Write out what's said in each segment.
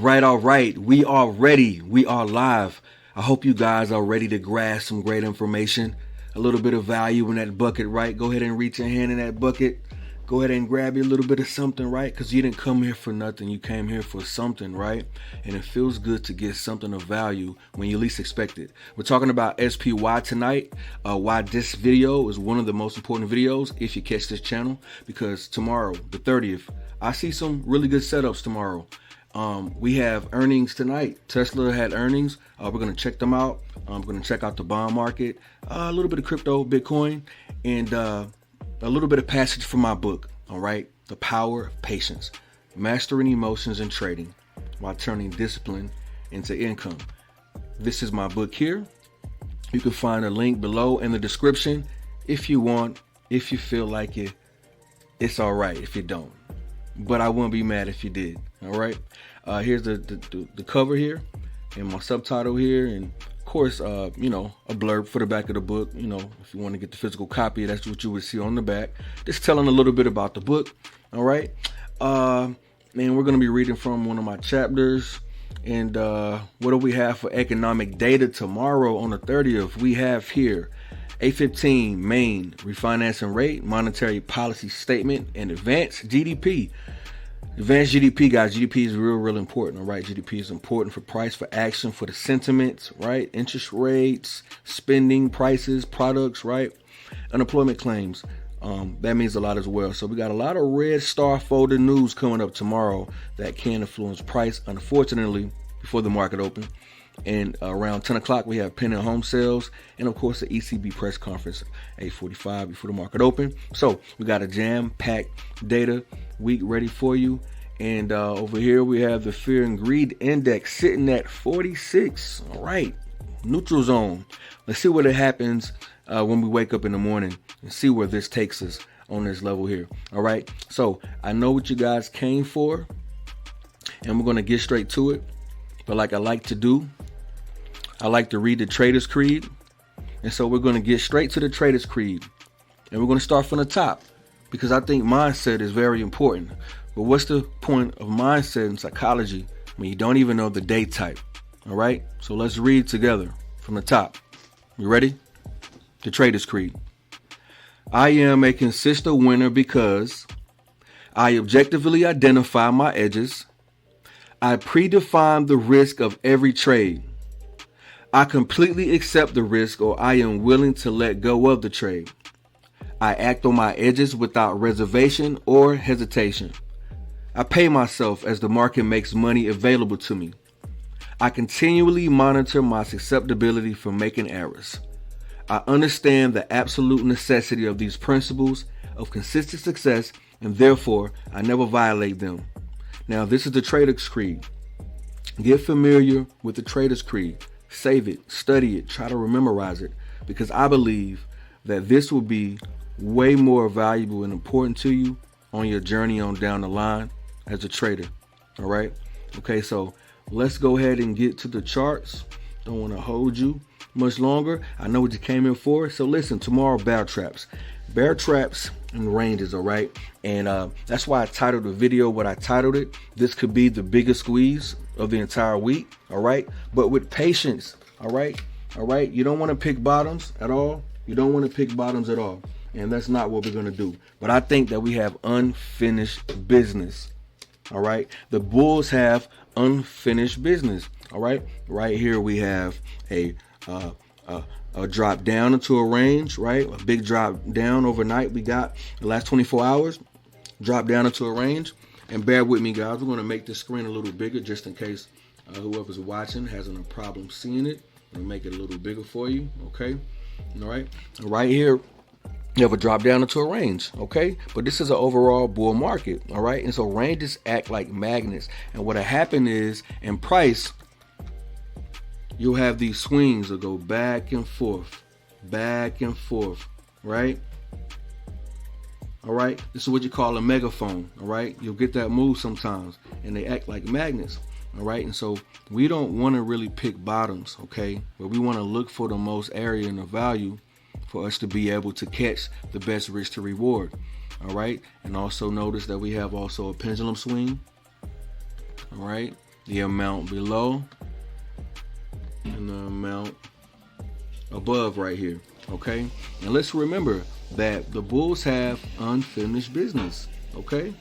All right. We are ready. We are live. I hope you guys are ready to grasp some great information, a little bit of value in that bucket, right? Go ahead and reach your hand in that bucket. Go ahead and grab you a little bit of something, right? Because you didn't come here for nothing. You came here for something, right? And it feels good to get something of value when you least expect it. We're talking about SPY tonight. Why this video is one of the most important videos if you catch this channel. Because tomorrow, the 30th, I see some really good setups tomorrow. We have earnings tonight. Tesla had earnings. We're going to check them out. We're going to check out the bond market, a little bit of crypto, Bitcoin, and a little bit of passage from my book. All right. The Power of Patience, Mastering Emotions and Trading while Turning Discipline into Income. This is my book here. You can find a link below in the description if you want, if you feel like it. It's all right if you don't, but I wouldn't be mad if you did. All right. Here's the cover here and my subtitle here. And of course, a blurb for the back of the book. If you want to get the physical copy, that's what you would see on the back. Just telling a little bit about the book. All right. And we're going to be reading from one of my chapters. And what do we have for economic data tomorrow on the 30th? We have here 8:15 main refinancing rate, monetary policy statement, and advanced GDP. Advanced GDP, guys. GDP is real important. All right. GDP is important for price, for action, for the sentiments, right? Interest rates, spending, prices, products, right? Unemployment claims. That means a lot as well. So we got a lot of red star folder news coming up tomorrow that can influence price, unfortunately, before the market open. And around 10 o'clock, we have pending home sales. And of course, the ECB press conference, 8:45 before the market open. So we got a jam-packed data week ready for you. And over here, we have the fear and greed index sitting at 46. All right. Neutral zone. Let's see what happens when we wake up in the morning and see where this takes us on this level here. All right. So I know what you guys came for, and we're going to get straight to it. But like I like to do, I like to read the Trader's Creed. And so we're going to get straight to the Trader's Creed. And we're going to start from the top because I think mindset is very important. But what's the point of mindset in psychology when you don't even know the day type? All right. So let's read together from the top. You ready? The Trader's Creed. I am a consistent winner because I objectively identify my edges. I predefine the risk of every trade. I completely accept the risk, or I am willing to let go of the trade. I act on my edges without reservation or hesitation. I pay myself as the market makes money available to me. I continually monitor my susceptibility for making errors. I understand the absolute necessity of these principles of consistent success, and therefore I never violate them. Now, this is the Trader's Creed. Get familiar with the Trader's Creed. Save it, study it, try to memorize it, because I believe that this will be way more valuable and important to you on your journey on down the line as a trader. All right. Okay, so let's go ahead and get to the charts. Don't want to hold you much longer. I know what you came in for. So listen, tomorrow, bear traps and ranges. All right. And that's why I titled the video what I titled it. This could be the biggest squeeze of the entire week. All right. But with patience. All right. All right. You don't want to pick bottoms at all. You don't want to pick bottoms at all. And that's not what we're going to do. But I think that we have unfinished business. All right. The bulls have unfinished business. All right. Right here we have a drop down into a range, right? A big drop down overnight. We got the last 24 hours, drop down into a range. And bear with me, guys. We're going to make this screen a little bigger just in case whoever's watching has a problem seeing it. We'll make it a little bigger for you, okay? All right. Right here, you have a drop down into a range, okay? But this is an overall bull market, all right? And so ranges act like magnets. And what'll happen is in price, you'll have these swings that go back and forth, right? All right. This is what you call a megaphone. All right. You'll get that move sometimes and they act like magnets. All right. And so we don't want to really pick bottoms. OK, but we want to look for the most area and the value for us to be able to catch the best risk to reward. All right. And also notice that we have also a pendulum swing. All right. the amount below and the amount above right here. Okay, and let's remember that the bulls have unfinished business. Okay,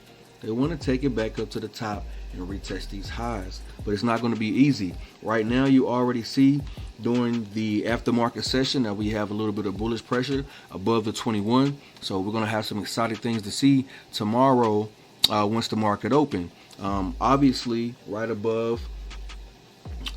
they want to take it back up to the top and retest these highs, but it's not going to be easy. Right now, you already see during the aftermarket session that we have a little bit of bullish pressure above the 21. So we're going to have some exciting things to see tomorrow once the market open. Obviously, right above,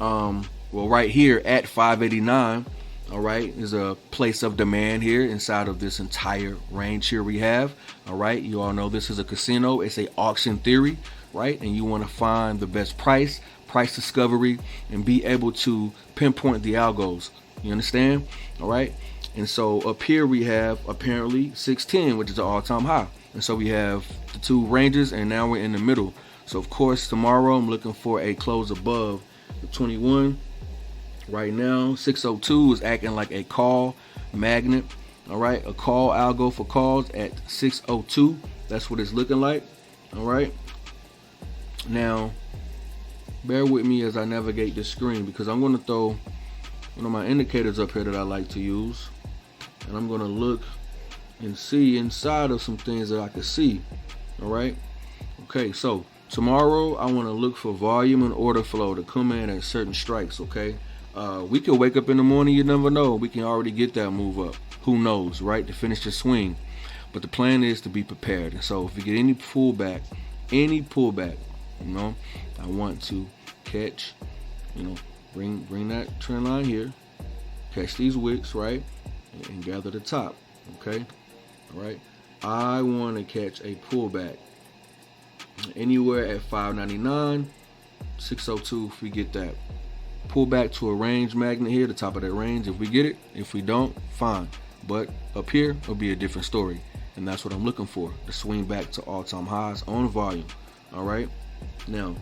right here at 589. All right, is a place of demand here inside of this entire range here we have. All right, you all know this is a casino. It's a auction theory, right? And you want to find the best price discovery, and be able to pinpoint the algos. You understand? All right. And so up here we have apparently 610, which is an all-time high. And so we have the two ranges, and now we're in the middle. So of course tomorrow I'm looking for a close above the 21. Right now 602 is acting like a call magnet. All right, a call algo for calls at 602. That's what it's looking like. All right, now bear with me as I navigate the screen, because I'm going to throw one of my indicators up here that I like to use, and I'm going to look and see inside of some things that I can see. All right, okay, so tomorrow I want to look for volume and order flow to come in at certain strikes. Okay, we could wake up in the morning, you never know, we can already get that move up, who knows, right, to finish the swing. But the plan is to be prepared. And so if we get any pullback, you know, I want to catch, you know, bring that trend line here, catch these wicks, right, and gather the top. Okay, all right, I want to catch a pullback anywhere at 599, 602. If we get that pullback to a range magnet here, the top of that range, if we get it, if we don't, fine. But up here it'll be a different story, and that's what I'm looking for, to swing back to all-time highs on volume. All right, now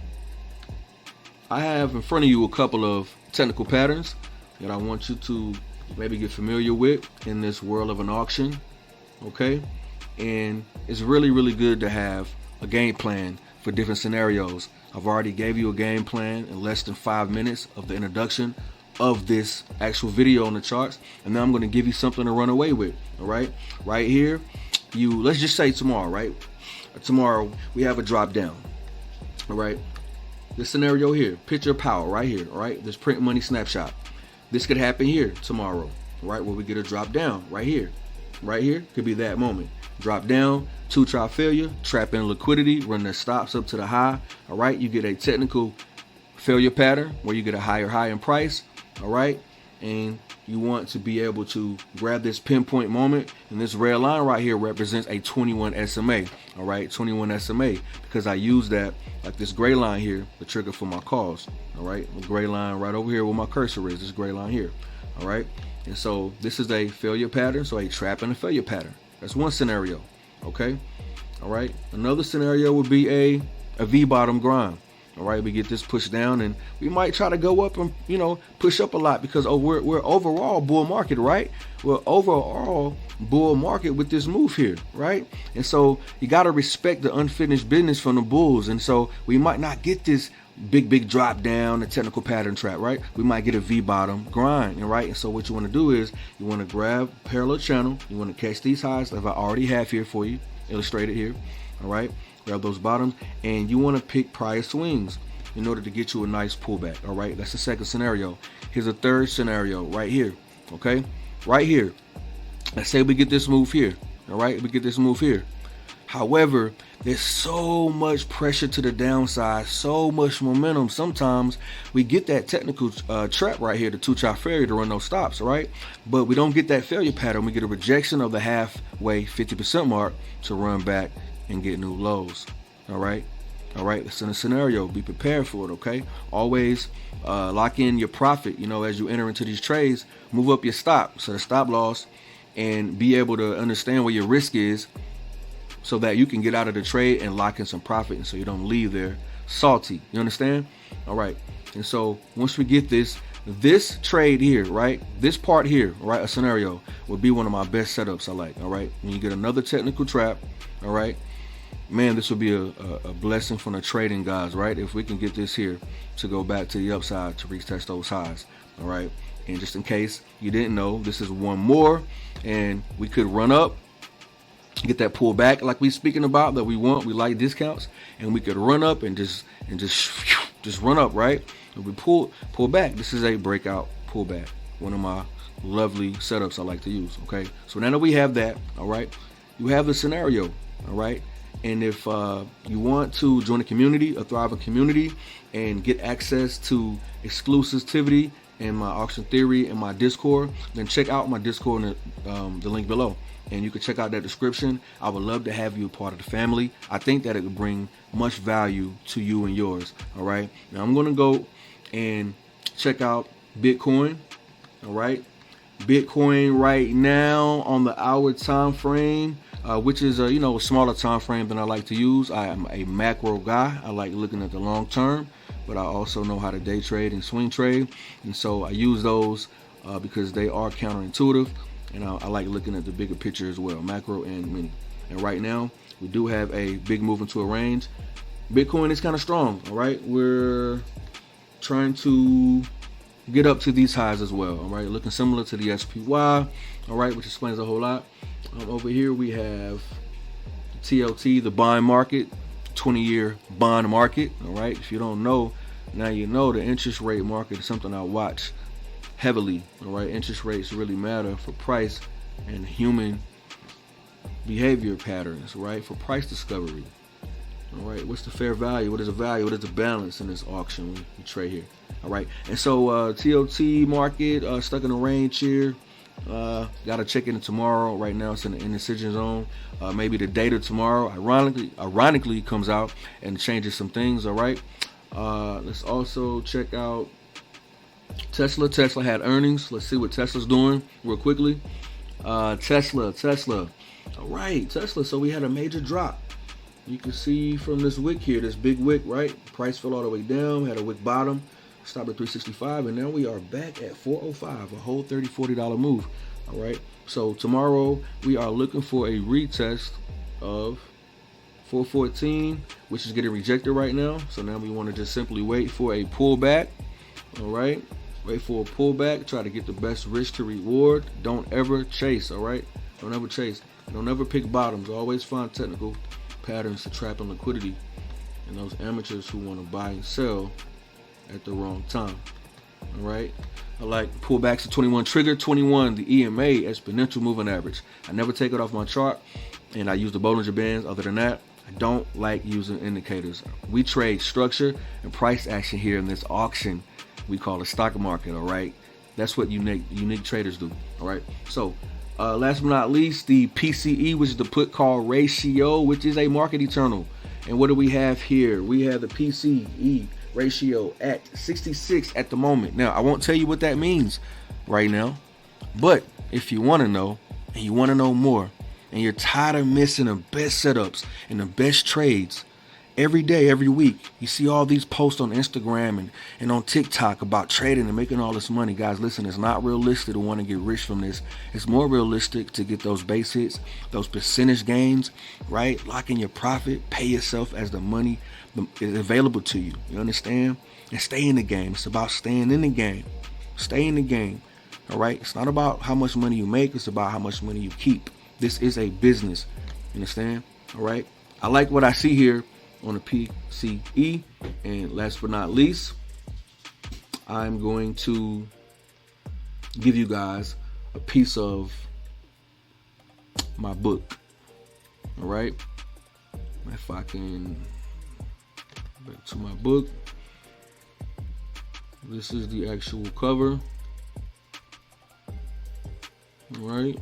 I have in front of you a couple of technical patterns that I want you to maybe get familiar with in this world of an auction. Okay, and it's really, really good to have a game plan for different scenarios. I've already gave you a game plan in less than 5 minutes of the introduction of this actual video on the charts, and now I'm going to give you something to run away with. All right, right here, let's just say tomorrow, right? Tomorrow we have a drop down. All right, this scenario here, picture power right here. All right, this print money snapshot. This could happen here tomorrow, right, where we get a drop down right here. Right here could be that moment. Drop down, two-try failure, trap in liquidity, run the stops up to the high. All right, you get a technical failure pattern where you get a higher high in price. All right, and you want to be able to grab this pinpoint moment, and this red line right here represents a 21 SMA. All right, 21 SMA, because I use that, like this gray line here, the trigger for my calls. All right, the gray line right over here where my cursor is, this gray line here. All right, and so this is a failure pattern, so a trap and a failure pattern. That's one scenario. Okay, all right, another scenario would be a V bottom grind. All right, we get this pushed down, and we might try to go up and, you know, push up a lot, because we're overall bull market, right? We're overall bull market with this move here, right? And so you got to respect the unfinished business from the bulls. And so we might not get this big drop down, a technical pattern trap, right? We might get a V bottom grind, right? And so what you want to do is you want to grab parallel channel, you want to catch these highs that I already have here for you, illustrated here. All right, grab those bottoms, and you want to pick prior swings in order to get you a nice pullback. All right, that's the second scenario. Here's a third scenario right here. Okay, right here, let's say we get this move here. All right, we get this move here. However, there's so much pressure to the downside, so much momentum. Sometimes we get that technical trap right here, the two-chop failure, to run those stops, right? But we don't get that failure pattern. We get a rejection of the halfway 50% mark to run back and get new lows. All right, that's in a scenario. Be prepared for it. Okay, always lock in your profit, you know, as you enter into these trades. Move up your stop, so the stop loss, and be able to understand where your risk is, so that you can get out of the trade and lock in some profit, and so you don't leave there salty. You understand? All right, and so once we get this trade here, right, this part here, right, a scenario would be one of my best setups I like. All right, when you get another technical trap, all right, man, this would be a blessing from the trading guys, right? If we can get this here to go back to the upside to retest those highs, all right? And just in case you didn't know, this is one more, and we could run up, get that pull back like we speaking about that we want. We like discounts, and we could run up and just run up, right? And we pull back. This is a breakout pullback. One of my lovely setups I like to use. Okay, so now that we have that, all right, you have the scenario, all right. And if you want to join a community, a thriving community, and get access to exclusivity and my auction theory and my Discord, then check out my Discord in the link below. And you can check out that description. I would love to have you a part of the family. I think that it would bring much value to you and yours. All right. Now I'm going to go and check out Bitcoin. All right. Bitcoin right now on the hour time frame, which is a smaller time frame than I like to use. I am a macro guy. I like looking at the long term, but I also know how to day trade and swing trade, and so I use those because they are counterintuitive, and I like looking at the bigger picture as well, macro and mini. And right now we do have a big move into a range. Bitcoin is kind of strong. All right, we're trying to get up to these highs as well. All right, looking similar to the SPY. All right, which explains a whole lot. Over here we have TLT, the bond market, 20-year bond market. All right, if you don't know, now you know. The interest rate market is something I watch heavily. All right, interest rates really matter for price and human behavior patterns, right? For price discovery. All right, what's the fair value? What is the value? What is the balance in this auction we trade here? All right, and so TLT market stuck in a range here. Gotta check in tomorrow. Right now it's in the indecision zone. Maybe the data tomorrow ironically comes out and changes some things. All right, let's also check out Tesla. Tesla had earnings. Let's see what Tesla's doing real quickly. Tesla. All right, Tesla. So we had a major drop. You can see from this wick here, this big wick, right? Price fell all the way down, had a wick bottom, stopped at 365, and now we are back at 405, a whole $30-$40 move. All right, so tomorrow we are looking for a retest of 414, which is getting rejected right now. So now we want to just simply wait for a pullback. All right, wait for a pullback, try to get the best risk to reward. Don't ever chase. All right, don't ever chase. Don't ever pick bottoms. Always find technical patterns to trap in liquidity and those amateurs who want to buy and sell at the wrong time. All right, I like pullbacks to 21 trigger, 21 the EMA exponential moving average. I never take it off my chart, and I use the Bollinger Bands. Other than that, I don't like using indicators. We trade structure and price action here in this auction we call the stock market. All right, that's what unique traders do. All right, so last but not least, the PCE, which is the put call ratio, which is a market eternal. And what do we have here? We have the PCE ratio at 66 at the moment. Now, I won't tell you what that means right now, but if you want to know and you want to know more, and you're tired of missing the best setups and the best trades every day, every week, you see all these posts on Instagram and on TikTok about trading and making all this money. Guys, listen, it's not realistic to want to get rich from this. It's more realistic to get those base hits, those percentage gains, right? Lock in your profit, pay yourself as the money is available to you. You understand? And stay in the game. It's about staying in the game. Stay in the game. All right? It's not about how much money you make. It's about how much money you keep. This is a business. You understand? All right? I like what I see here on the PCE. And last but not least, I'm going to give you guys a piece of my book. All right? If I can back to my book. This is the actual cover. All right.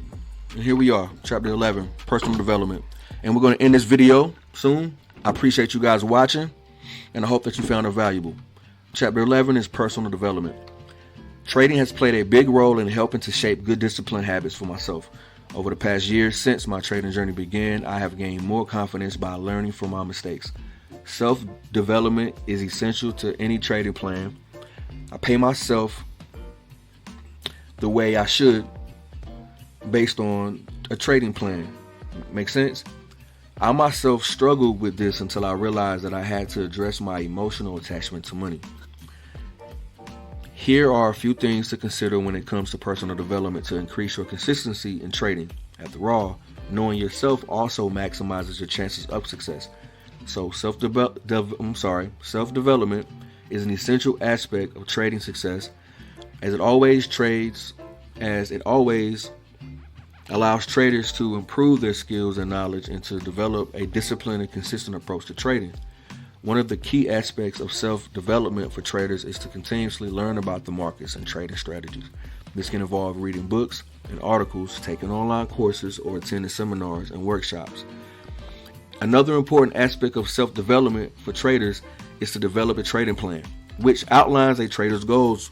And here we are, chapter 11, personal development. And we're going to end this video soon. I appreciate you guys watching, and I hope that you found it valuable. Chapter 11 is personal development. Trading has played a big role in helping to shape good discipline habits for myself. Over the past year since my trading journey began, I have gained more confidence by learning from my mistakes. Self-development is essential to any trading plan. I pay myself the way I should based on a trading plan. Make sense? I myself struggled with this until I realized that I had to address my emotional attachment to money. Here are a few things to consider when it comes to personal development to increase your consistency in trading. After all, knowing yourself also maximizes your chances of success. So self-development is an essential aspect of trading success, as it always allows traders to improve their skills and knowledge and to develop a disciplined and consistent approach to trading. One of the key aspects of self-development for traders is to continuously learn about the markets and trading strategies. This can involve reading books and articles, taking online courses, or attending seminars and workshops. Another important aspect of self-development for traders is to develop a trading plan, which outlines a trader's goals,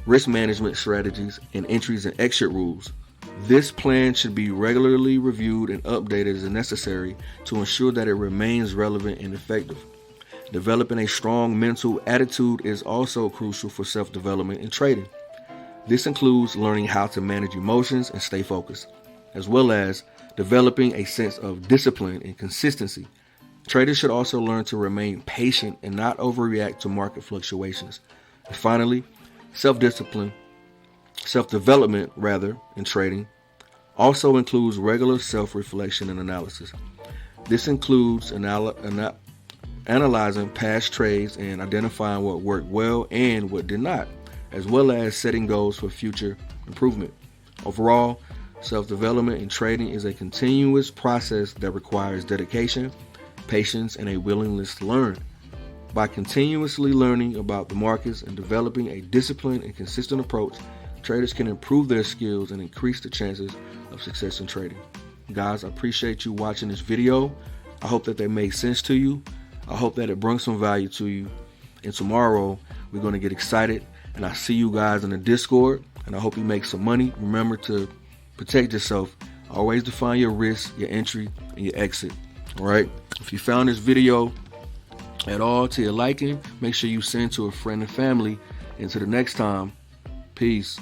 risk management strategies, and entries and exit rules. This plan should be regularly reviewed and updated as necessary to ensure that it remains relevant and effective. Developing a strong mental attitude is also crucial for self-development in trading. This includes learning how to manage emotions and stay focused, as well as developing a sense of discipline and consistency. Traders should also learn to remain patient and not overreact to market fluctuations. And finally, self-development in trading also includes regular self-reflection and analysis. This includes analyzing past trades and identifying what worked well and what did not, as well as setting goals for future improvement. Overall, self-development in trading is a continuous process that requires dedication, patience, and a willingness to learn. By continuously learning about the markets and developing a disciplined and consistent approach, traders can improve their skills and increase the chances of success in trading. Guys, I appreciate you watching this video. I hope that they made sense to you. I hope that it brings some value to you. And tomorrow, we're going to get excited. And I see you guys in the Discord. And I hope you make some money. Remember to protect yourself. Always define your risk, your entry, and your exit. All right? If you found this video at all to your liking, make sure you send to a friend and family. Until the next time, peace.